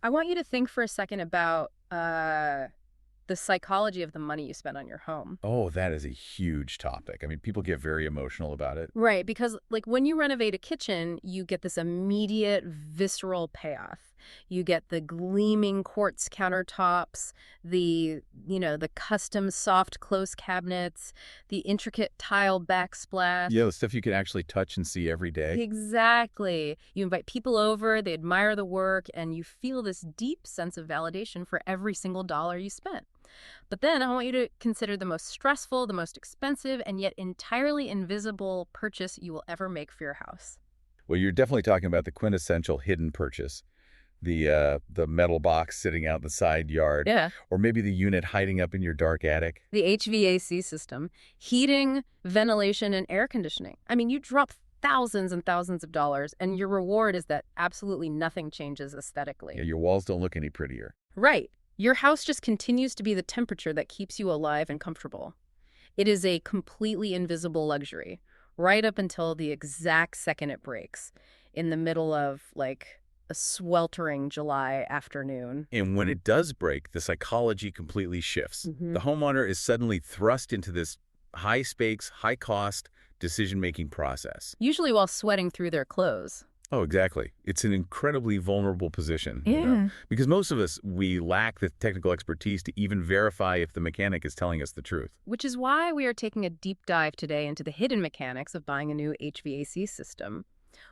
I want you to think for a second about the psychology of the money you spend on your home. Oh, that is a huge topic. I mean, people get very emotional about it. Right, because like when you renovate a kitchen, you get this immediate visceral payoff. You get the gleaming quartz countertops, the custom soft close cabinets, the intricate tile backsplash. Yeah, the stuff you can actually touch and see every day. Exactly. You invite people over, they admire the work, and you feel this deep sense of validation for every single dollar you spent. But then I want you to consider the most stressful, the most expensive, and yet entirely invisible purchase you will ever make for your house. Well, you're definitely talking about the quintessential hidden purchase. The metal box sitting out in the side yard. Yeah. Or maybe the unit hiding up in your dark attic. The HVAC system, heating, ventilation, and air conditioning. I mean, you drop thousands and thousands of dollars, and your reward is that absolutely nothing changes aesthetically. Yeah, your walls don't look any prettier. Right. Your house just continues to be the temperature that keeps you alive and comfortable. It is a completely invisible luxury, right up until the exact second it breaks, in the middle of, like, a sweltering July afternoon. And when it does break, the psychology completely shifts. The homeowner is suddenly thrust into this high-stakes, high-cost decision-making process. Usually while sweating through their clothes. Oh, exactly. It's an incredibly vulnerable position. Yeah. Because most of us, we lack the technical expertise to even verify if the mechanic is telling us the truth. Which is why we are taking a deep dive today into the hidden mechanics of buying a new HVAC system.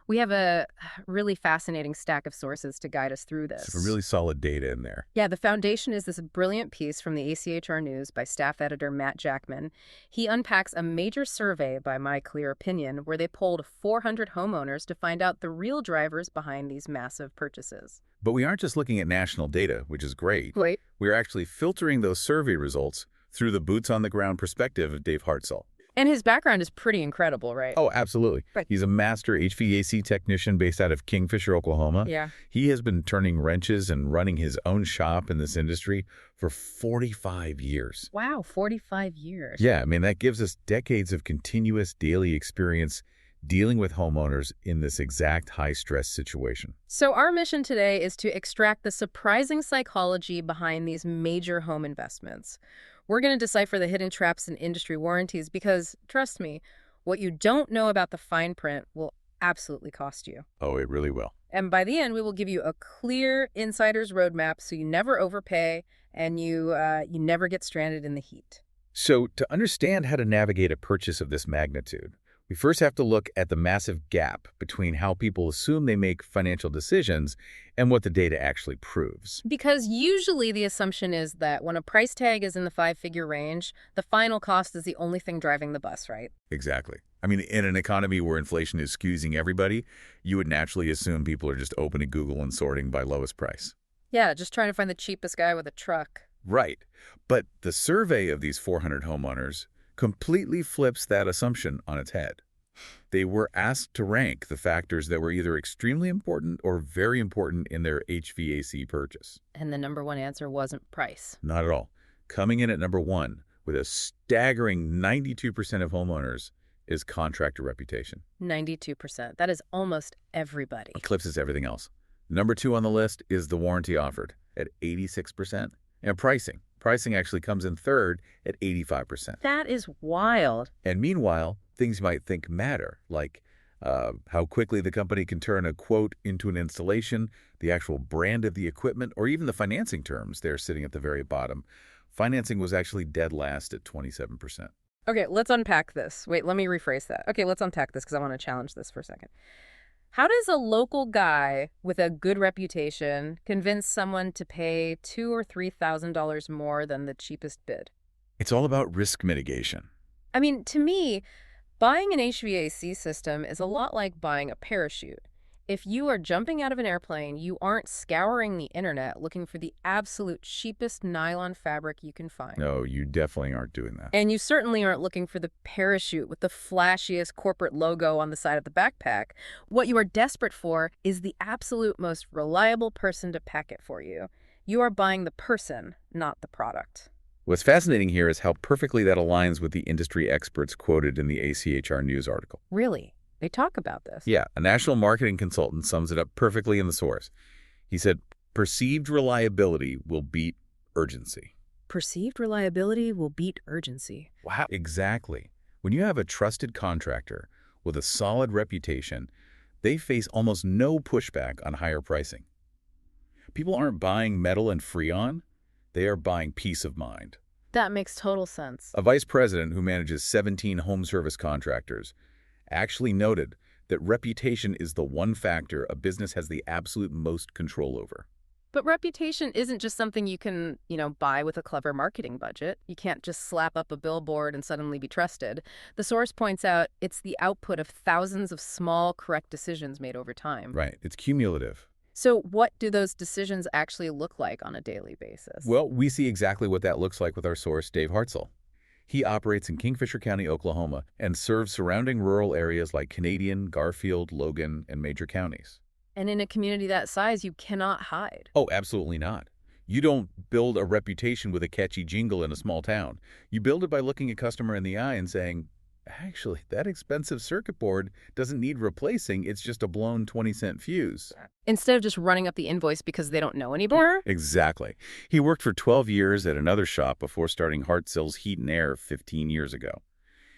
We have a really fascinating stack of sources to guide us through this. Some really solid data in there. Yeah, the foundation is this brilliant piece from the ACHR News by staff editor Matt Jackman. He unpacks a major survey, by my clear opinion, where they polled 400 homeowners to find out the real drivers behind these massive purchases. But we aren't just looking at national data, which is great. Wait. We're actually filtering those survey results through the boots-on-the-ground perspective of Dave Hartzell. And his background is pretty incredible, right? Oh, absolutely. Right. He's a master HVAC technician based out of Kingfisher, Oklahoma. Yeah. He has been turning wrenches and running his own shop in this industry for 45 years. Wow, 45 years. Yeah, I mean, that gives us decades of continuous daily experience dealing with homeowners in this exact high-stress situation. So our mission today is to extract the surprising psychology behind these major home investments. We're going to decipher the hidden traps in industry warranties because, trust me, what you don't know about the fine print will absolutely cost you. Oh, it really will. And by the end, we will give you a clear insider's roadmap so you never overpay and you never get stranded in the heat. So to understand how to navigate a purchase of this magnitude, we first have to look at the massive gap between how people assume they make financial decisions and what the data actually proves. Because usually the assumption is that when a price tag is in the five-figure range, the final cost is the only thing driving the bus, right? Exactly. I mean, in an economy where inflation is squeezing everybody, you would naturally assume people are just opening Google and sorting by lowest price. Yeah, just trying to find the cheapest guy with a truck. Right. But the survey of these 400 homeowners completely flips that assumption on its head. They were asked to rank the factors that were either extremely important or very important in their HVAC purchase. And the number one answer wasn't price. Not at all. Coming in at number one with a staggering 92% of homeowners is contractor reputation. 92%. That is almost everybody. Eclipses everything else. Number two on the list is the warranty offered at 86%. And pricing. Pricing actually comes in third at 85%. That is wild. And meanwhile, things you might think matter, like how quickly the company can turn a quote into an installation, the actual brand of the equipment, or even the financing terms. They're sitting at the very bottom. Financing was actually dead last at 27%. Okay, let's unpack this. Wait, let me rephrase that. Okay, let's unpack this because I want to challenge this for a second. How does a local guy with a good reputation convince someone to pay $2,000 or $3,000 more than the cheapest bid? It's all about risk mitigation. I mean, to me, buying an HVAC system is a lot like buying a parachute. If you are jumping out of an airplane, you aren't scouring the internet looking for the absolute cheapest nylon fabric you can find. No, you definitely aren't doing that. And you certainly aren't looking for the parachute with the flashiest corporate logo on the side of the backpack. What you are desperate for is the absolute most reliable person to pack it for you. You are buying the person, not the product. What's fascinating here is how perfectly that aligns with the industry experts quoted in the ACHR News article. Really? They talk about this? Yeah, a national marketing consultant sums it up perfectly in the source. He said, Perceived reliability will beat urgency. Perceived reliability will beat urgency. Wow. Exactly. When you have a trusted contractor with a solid reputation, they face almost no pushback on higher pricing. People aren't buying metal and Freon, they are buying peace of mind. That makes total sense. A vice president who manages 17 home service contractors actually noted that reputation is the one factor a business has the absolute most control over. But reputation isn't just something you can, buy with a clever marketing budget. You can't just slap up a billboard and suddenly be trusted. The source points out it's the output of thousands of small, correct decisions made over time. Right. It's cumulative. So what do those decisions actually look like on a daily basis? Well, we see exactly what that looks like with our source, Dave Hartzell. He operates in Kingfisher County, Oklahoma, and serves surrounding rural areas like Canadian, Garfield, Logan, and major counties. And in a community that size, you cannot hide. Oh, absolutely not. You don't build a reputation with a catchy jingle in a small town. You build it by looking a customer in the eye and saying, actually, that expensive circuit board doesn't need replacing. It's just a blown 20-cent fuse. Instead of just running up the invoice because they don't know anymore? Exactly. He worked for 12 years at another shop before starting Hartzell's Heat and Air 15 years ago.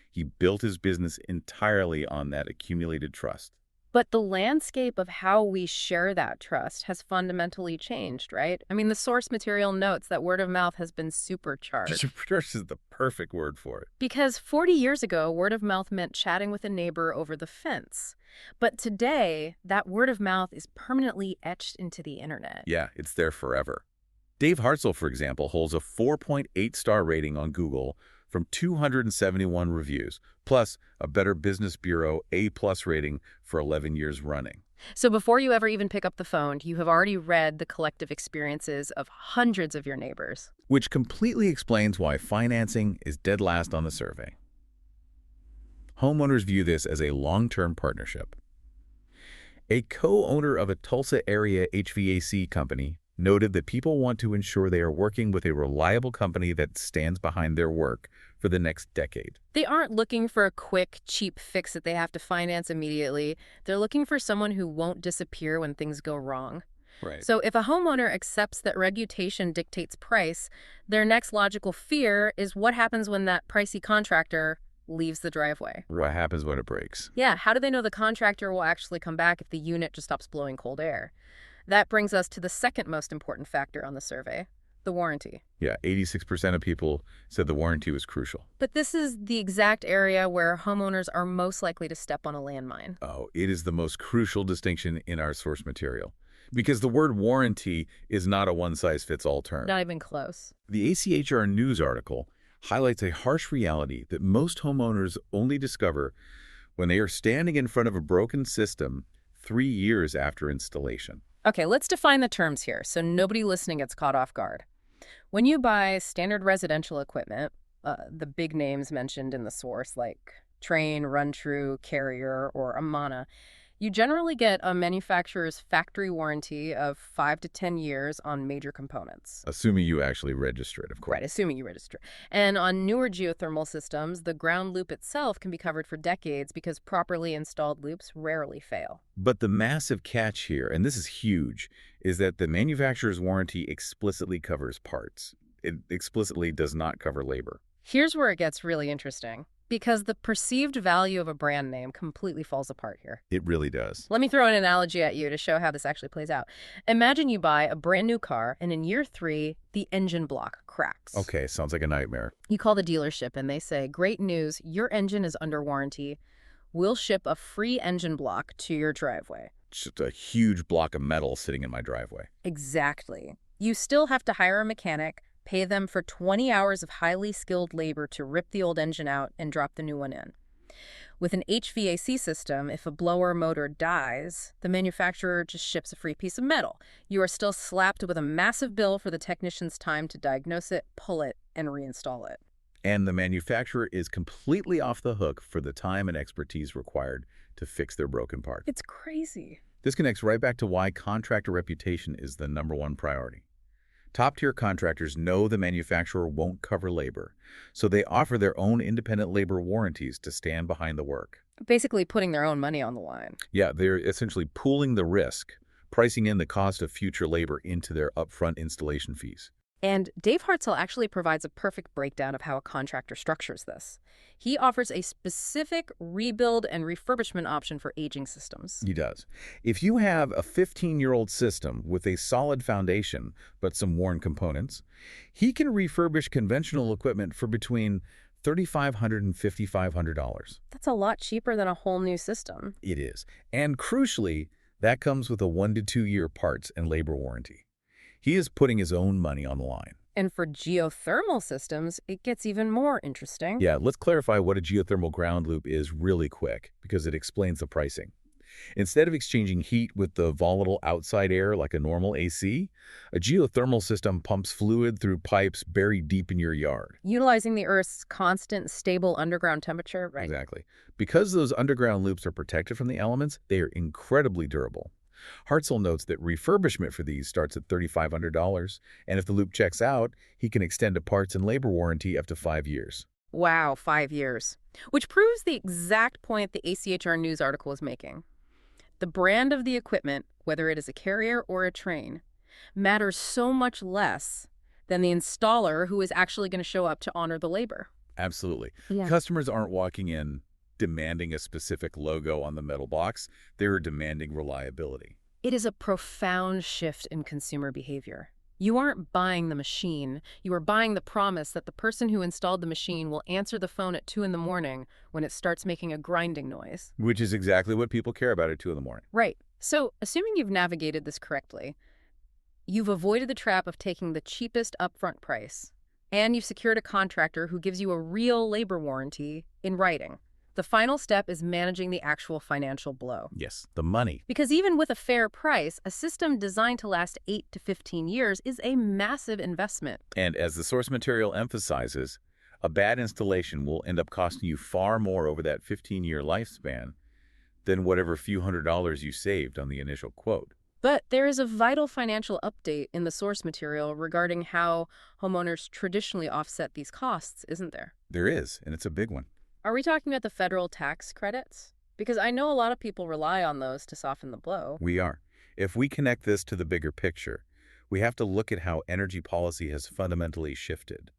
He built his business entirely on that accumulated trust. But the landscape of how we share that trust has fundamentally changed, right? I mean, the source material notes that word of mouth has been supercharged. Supercharged is the perfect word for it. Because 40 years ago, word of mouth meant chatting with a neighbor over the fence. But today, that word of mouth is permanently etched into the internet. Yeah, it's there forever. Dave Hartzell, for example, holds a 4.8-star rating on Google from 271 reviews, plus a Better Business Bureau A+ rating for 11 years running. So before you ever even pick up the phone, you have already read the collective experiences of hundreds of your neighbors. Which completely explains why financing is dead last on the survey. Homeowners view this as a long-term partnership. A co-owner of a Tulsa-area HVAC company noted that people want to ensure they are working with a reliable company that stands behind their work for the next decade. They aren't looking for a quick, cheap fix that they have to finance immediately. They're looking for someone who won't disappear when things go wrong. Right. So if a homeowner accepts that reputation dictates price, their next logical fear is what happens when that pricey contractor leaves the driveway. What happens when it breaks? Yeah, how do they know the contractor will actually come back if the unit just stops blowing cold air? That brings us to the second most important factor on the survey, the warranty. Yeah, 86% of people said the warranty was crucial. But this is the exact area where homeowners are most likely to step on a landmine. Oh, it is the most crucial distinction in our source material. Because the word warranty is not a one-size-fits-all term. Not even close. The ACHR news article highlights a harsh reality that most homeowners only discover when they are standing in front of a broken system 3 years after installation. Okay, let's define the terms here so nobody listening gets caught off guard. When you buy standard residential equipment, the big names mentioned in the source like Trane, Run-True, Carrier, or Amana, you generally get a manufacturer's factory warranty of 5 to 10 years on major components. Assuming you actually register it, of course. Right, assuming you register. And on newer geothermal systems, the ground loop itself can be covered for decades because properly installed loops rarely fail. But the massive catch here, and this is huge, is that the manufacturer's warranty explicitly covers parts. It explicitly does not cover labor. Here's where it gets really interesting. Because the perceived value of a brand name completely falls apart here. It really does. Let me throw an analogy at you to show how this actually plays out. Imagine you buy a brand new car, and in year 3, the engine block cracks. Okay, sounds like a nightmare. You call the dealership, and they say, great news, your engine is under warranty. We'll ship a free engine block to your driveway. Just a huge block of metal sitting in my driveway. Exactly. You still have to hire a mechanic, pay them for 20 hours of highly skilled labor to rip the old engine out and drop the new one in. With an HVAC system, if a blower motor dies, the manufacturer just ships a free piece of metal. You are still slapped with a massive bill for the technician's time to diagnose it, pull it, and reinstall it. And the manufacturer is completely off the hook for the time and expertise required to fix their broken part. It's crazy. This connects right back to why contractor reputation is the #1 priority. Top-tier contractors know the manufacturer won't cover labor, so they offer their own independent labor warranties to stand behind the work. Basically putting their own money on the line. Yeah, they're essentially pooling the risk, pricing in the cost of future labor into their upfront installation fees. And Dave Hartzell actually provides a perfect breakdown of how a contractor structures this. He offers a specific rebuild and refurbishment option for aging systems. He does. If you have a 15-year-old system with a solid foundation but some worn components, he can refurbish conventional equipment for between $3,500 and $5,500. That's a lot cheaper than a whole new system. It is. And crucially, that comes with a 1 to 2 year parts and labor warranty. He is putting his own money on the line. And for geothermal systems, it gets even more interesting. Yeah, let's clarify what a geothermal ground loop is really quick, because it explains the pricing. Instead of exchanging heat with the volatile outside air like a normal AC, a geothermal system pumps fluid through pipes buried deep in your yard. Utilizing the Earth's constant, stable underground temperature, right? Exactly. Because those underground loops are protected from the elements, they are incredibly durable. Hartzell notes that refurbishment for these starts at $3,500, and if the loop checks out, he can extend a parts and labor warranty up to 5 years. Wow, 5 years. Which proves the exact point the ACHR news article is making. The brand of the equipment, whether it is a Carrier or a Trane, matters so much less than the installer who is actually going to show up to honor the labor. Absolutely. Yeah. Customers aren't walking in demanding a specific logo on the metal box. They're demanding reliability. It is a profound shift in consumer behavior. You aren't buying the machine. You are buying the promise that the person who installed the machine will answer the phone at 2 in the morning when it starts making a grinding noise. Which is exactly what people care about at 2 in the morning. Right. So, assuming you've navigated this correctly, you've avoided the trap of taking the cheapest upfront price, and you've secured a contractor who gives you a real labor warranty in writing. The final step is managing the actual financial blow. Yes, the money. Because even with a fair price, a system designed to last 8 to 15 years is a massive investment. And as the source material emphasizes, a bad installation will end up costing you far more over that 15-year lifespan than whatever few $100s you saved on the initial quote. But there is a vital financial update in the source material regarding how homeowners traditionally offset these costs, isn't there? There is, and it's a big one. Are we talking about the federal tax credits? Because I know a lot of people rely on those to soften the blow. We are. If we connect this to the bigger picture, we have to look at how energy policy has fundamentally shifted.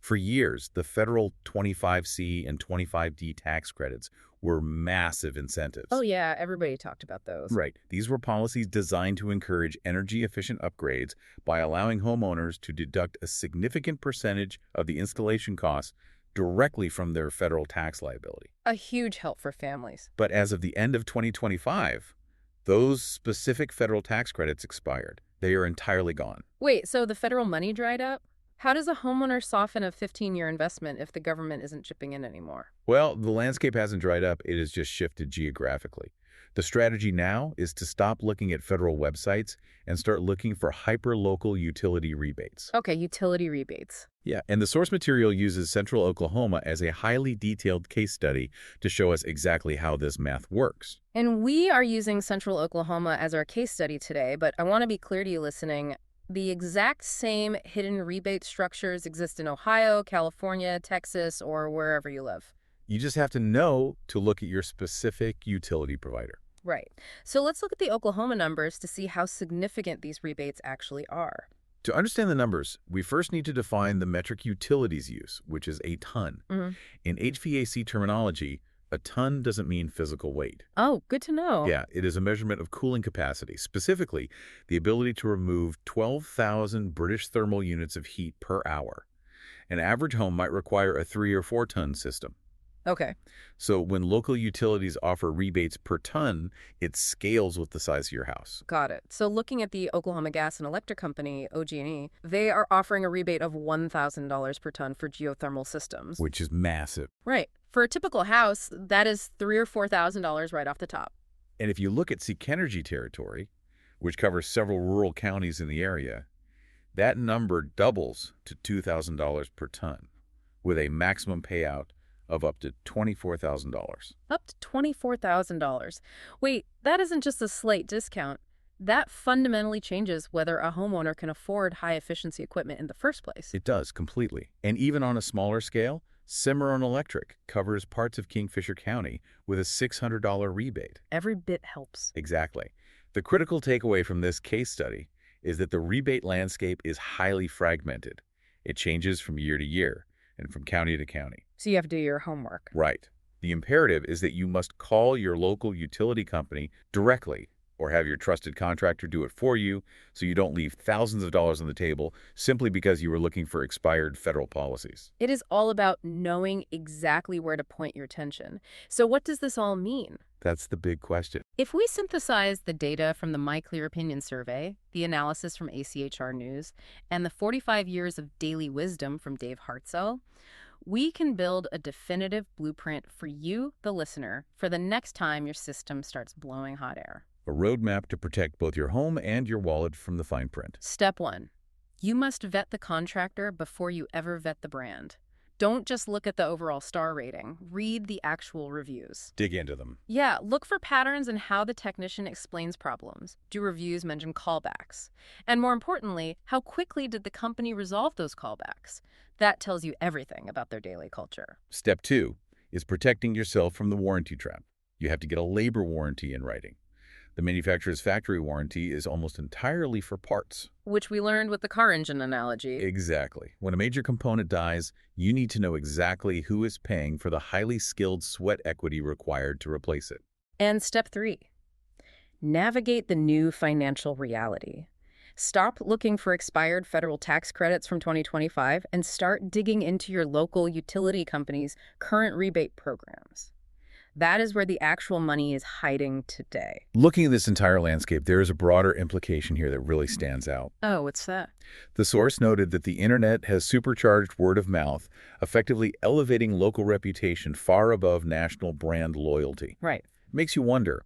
For years, the federal 25C and 25D tax credits were massive incentives. Oh yeah, everybody talked about those. Right. These were policies designed to encourage energy-efficient upgrades by allowing homeowners to deduct a significant percentage of the installation costs directly from their federal tax liability. A huge help for families. But as of the end of 2025, those specific federal tax credits expired. They are entirely gone. Wait, so the federal money dried up? How does a homeowner soften a 15-year investment if the government isn't chipping in anymore? Well, the landscape hasn't dried up. It has just shifted geographically. The strategy now is to stop looking at federal websites and start looking for hyper-local utility rebates. Okay, utility rebates. Yeah, and the source material uses Central Oklahoma as a highly detailed case study to show us exactly how this math works. And we are using Central Oklahoma as our case study today, but I want to be clear to you listening. The exact same hidden rebate structures exist in Ohio, California, Texas, or wherever you live. You just have to know to look at your specific utility provider. Right. So let's look at the Oklahoma numbers to see how significant these rebates actually are. To understand the numbers, we first need to define the metric utilities use, which is a ton. In HVAC terminology, a ton doesn't mean physical weight. Oh, good to know. Yeah, it is a measurement of cooling capacity, specifically the ability to remove 12,000 British thermal units of heat per hour. An average home might require a 3 or 4 ton system. Okay. So when local utilities offer rebates per ton, it scales with the size of your house. Got it. So looking at the Oklahoma Gas and Electric Company, OG&E, they are offering a rebate of $1,000 per ton for geothermal systems. Which is massive. Right. For a typical house, that is $3,000 or $4,000 right off the top. And if you look at Energy territory, which covers several rural counties in the area, that number doubles to $2,000 per ton, with a maximum payout of up to $24,000. Up to $24,000. Wait, that isn't just a slight discount. That fundamentally changes whether a homeowner can afford high-efficiency equipment in the first place. It does, completely. And even on a smaller scale, Cimarron Electric covers parts of Kingfisher County with a $600 rebate. Every bit helps. Exactly. The critical takeaway from this case study is that the rebate landscape is highly fragmented. It changes from year to year and from county to county. So you have to do your homework. Right. The imperative is that you must call your local utility company directly or have your trusted contractor do it for you so you don't leave thousands of dollars on the table simply because you were looking for expired federal policies. It is all about knowing exactly where to point your attention. So what does this all mean? That's the big question. If we synthesize the data from the My Clear Opinion survey, the analysis from ACHR News, and the 45 years of daily wisdom from Dave Hartzell, we can build a definitive blueprint for you, the listener, for the next time your system starts blowing hot air. A roadmap to protect both your home and your wallet from the fine print. Step 1. You must vet the contractor before you ever vet the brand. Don't just look at the overall star rating. Read the actual reviews. Dig into them. Yeah, look for patterns in how the technician explains problems. Do reviews mention callbacks? And more importantly, how quickly did the company resolve those callbacks? That tells you everything about their daily culture. Step 2 is protecting yourself from the warranty trap. You have to get a labor warranty in writing. The manufacturer's factory warranty is almost entirely for parts. Which we learned with the car engine analogy. Exactly. When a major component dies, you need to know exactly who is paying for the highly skilled sweat equity required to replace it. And step 3, navigate the new financial reality. Stop looking for expired federal tax credits from 2025 and start digging into your local utility company's current rebate programs. That is where the actual money is hiding today. Looking at this entire landscape, there is a broader implication here that really stands out. Oh, what's that? The source noted that the internet has supercharged word of mouth, effectively elevating local reputation far above national brand loyalty. Right. Makes you wonder,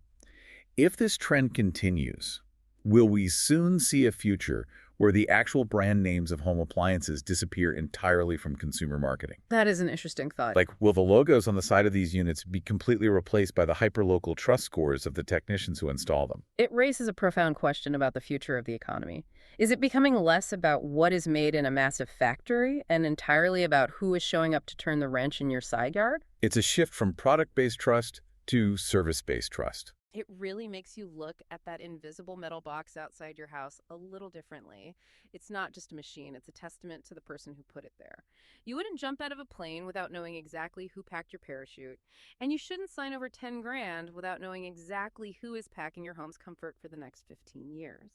if this trend continues, will we soon see a future where the actual brand names of home appliances disappear entirely from consumer marketing? That is an interesting thought. Like, will the logos on the side of these units be completely replaced by the hyperlocal trust scores of the technicians who install them? It raises a profound question about the future of the economy. Is it becoming less about what is made in a massive factory and entirely about who is showing up to turn the wrench in your side yard? It's a shift from product-based trust to service-based trust. It really makes you look at that invisible metal box outside your house a little differently. It's not just a machine, it's a testament to the person who put it there. You wouldn't jump out of a plane without knowing exactly who packed your parachute, and you shouldn't sign over 10 grand without knowing exactly who is packing your home's comfort for the next 15 years.